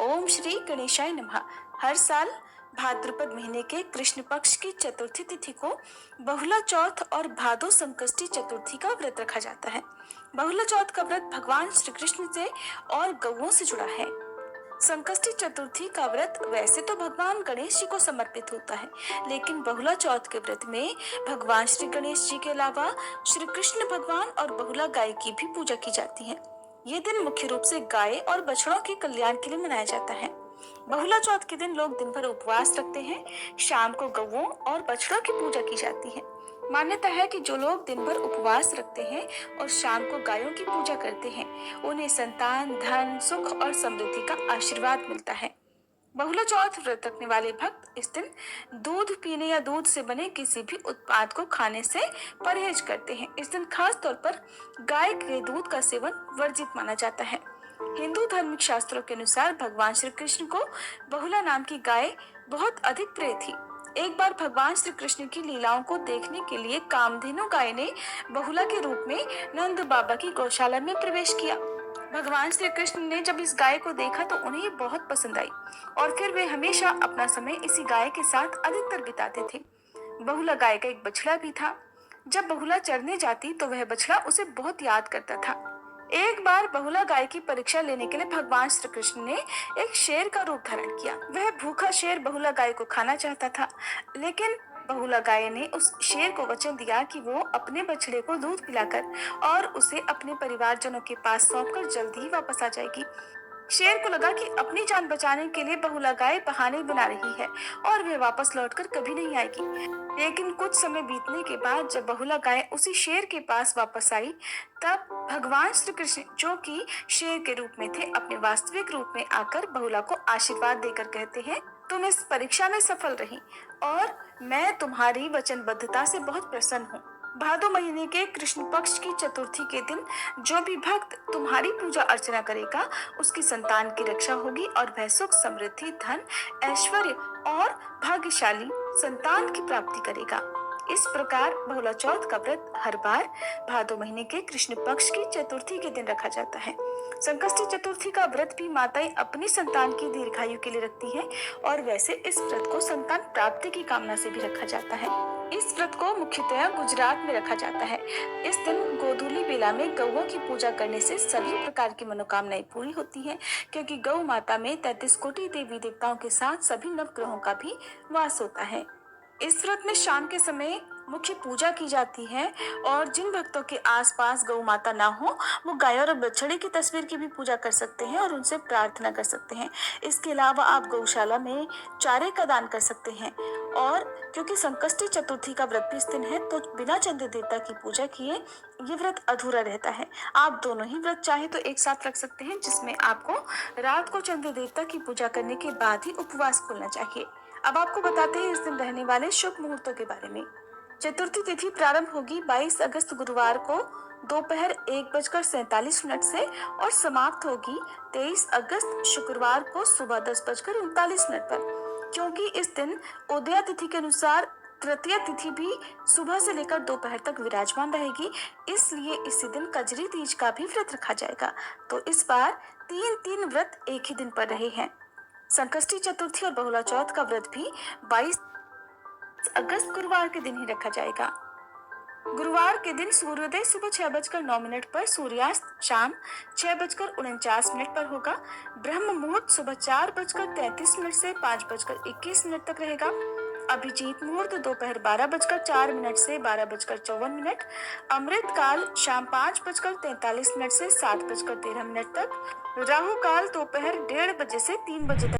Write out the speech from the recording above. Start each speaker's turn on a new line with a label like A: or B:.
A: ओम श्री गणेशाय नमः। हर साल भाद्रपद महीने के कृष्ण पक्ष की चतुर्थी तिथि को बहुला चौथ और भादो संकष्टी चतुर्थी का व्रत रखा जाता है। बहुला चौथ का व्रत भगवान श्री कृष्ण से और गौओं से जुड़ा है। संकष्टी चतुर्थी का व्रत वैसे तो भगवान गणेश जी को समर्पित होता है, लेकिन बहुला चौथ के व्रत में भगवान श्री गणेश जी के अलावा श्री कृष्ण भगवान और बहुला गाय की भी पूजा की जाती है। ये दिन मुख्य रूप से गाय और बछड़ों के कल्याण के लिए मनाया जाता है। बहुला चौथ के दिन लोग दिन भर उपवास रखते हैं। शाम को गौओं और बछड़ों की पूजा की जाती है। मान्यता है कि जो लोग दिन भर उपवास रखते हैं और शाम को गायों की पूजा करते हैं, उन्हें संतान, धन, सुख और समृद्धि का आशीर्वाद मिलता है। बहुला चौथ व्रत रखने वाले भक्त इस दिन दूध पीने या दूध से बने किसी भी उत्पाद को खाने से परहेज करते हैं। इस दिन खास तौर पर गाय के दूध का सेवन वर्जित माना जाता है। हिंदू धार्मिक शास्त्रों के अनुसार भगवान श्री कृष्ण को बहुला नाम की गाय बहुत अधिक प्रिय थी। एक बार भगवान श्री कृष्ण की लीलाओं को देखने के लिए कामधेनु गाय ने बहुला के रूप में नंद बाबा की गौशाला में प्रवेश किया। भगवान श्री कृष्ण ने जब इस गाय को देखा तो उन्हें ये बहुत पसंद आई और फिर वे हमेशा अपना समय इसी गाय के साथ अधिकतर बिताते थे। बहुला गाय का एक बछड़ा भी था। जब बहुला चरने जाती तो वह बछड़ा उसे बहुत याद करता था। एक बार बहुला गाय की परीक्षा लेने के लिए भगवान श्री कृष्ण ने एक शेर का रूप धारण किया। वह भूखा शेर बहुला गाय को खाना चाहता था, लेकिन बहुला गाय ने उस शेर को वचन दिया कि वो अपने बछड़े को दूध पिलाकर और उसे अपने परिवारजनों के पास सौंपकर जल्दी ही वापस आ जाएगी। शेर को लगा कि अपनी जान बचाने के लिए बहुला गाय बहाने बना रही है और वह वापस लौटकर कभी नहीं आएगी। लेकिन कुछ समय बीतने के बाद जब बहुला गाय उसी शेर के पास वापस आई, तब भगवान श्री कृष्ण, जो कि शेर के रूप में थे, अपने वास्तविक रूप में आकर बहुला को आशीर्वाद देकर कहते हैं, तुम इस परीक्षा में सफल रही और मैं तुम्हारी वचनबद्धता से बहुत प्रसन्न हूँ। भादो महीने के कृष्ण पक्ष की चतुर्थी के दिन जो भी भक्त तुम्हारी पूजा अर्चना करेगा, उसकी संतान की रक्षा होगी और वह सुख, समृद्धि, धन, ऐश्वर्य और भाग्यशाली संतान की प्राप्ति करेगा। इस प्रकार बहुला चौथ का व्रत हर बार भादो महीने के कृष्ण पक्ष की चतुर्थी के दिन रखा जाता है। संकष्टी चतुर्थी का व्रत भी माताएं अपनी संतान की दीर्घायु के लिए रखती हैं और वैसे इस व्रत को संतान प्राप्ति की कामना से भी रखा जाता है। इस व्रत को मुख्यतः गुजरात में रखा जाता है। इस दिन गोधूली बेला में गौओं की पूजा करने से सभी प्रकार की मनोकामनाएं पूरी होती हैं, क्योंकि गौ माता में 33 कोटि देवी देवताओं के साथ सभी नवग्रहों का भी वास होता है। इस व्रत में शाम के समय मुख्य पूजा की जाती है और जिन भक्तों के आसपास गौ माता ना हो, वो गाय और बछड़े की तस्वीर की भी पूजा कर सकते हैं और उनसे प्रार्थना कर सकते हैं। इसके अलावा आप गौशाला में चारे का दान कर सकते हैं। और क्योंकि संकष्टी चतुर्थी का व्रत भी इस दिन है, तो बिना चंद्र देवता की पूजा किए ये व्रत अधूरा रहता है। आप दोनों ही व्रत चाहे तो एक साथ रख सकते हैं, जिसमें आपको रात को चंद्र देवता की पूजा करने के बाद ही उपवास खोलना चाहिए। अब आपको बताते हैं इस दिन रहने वाले शुभ मुहूर्तों के बारे में। चतुर्थी तिथि प्रारंभ होगी 22 अगस्त गुरुवार को दोपहर 1:47 से और समाप्त होगी 23 अगस्त शुक्रवार को सुबह 10:39 पर। क्योंकि इस दिन उदया तिथि के अनुसार तृतीय तिथि भी सुबह से लेकर दोपहर तक विराजमान रहेगी, इसलिए इसी दिन कजरी तीज का भी व्रत रखा जाएगा। तो इस बार तीन व्रत एक ही दिन पर रहे हैं। संकष्टी चतुर्थी और बहुला चौथ का व्रत भी 22 अगस्त गुरुवार के दिन ही रखा जाएगा। गुरुवार के दिन सूर्योदय सुबह 6:09 पर, सूर्यास्त शाम 6:49 पर होगा। ब्रह्म मुहूर्त सुबह 4:33 से 5:21 तक रहेगा। अभिजीत मुहूर्त दोपहर 12:04 से 12:54। अमृत काल शाम 5:43 से 7:13 तक। राहु काल दोपहर 1:30 से 3 बजे तक।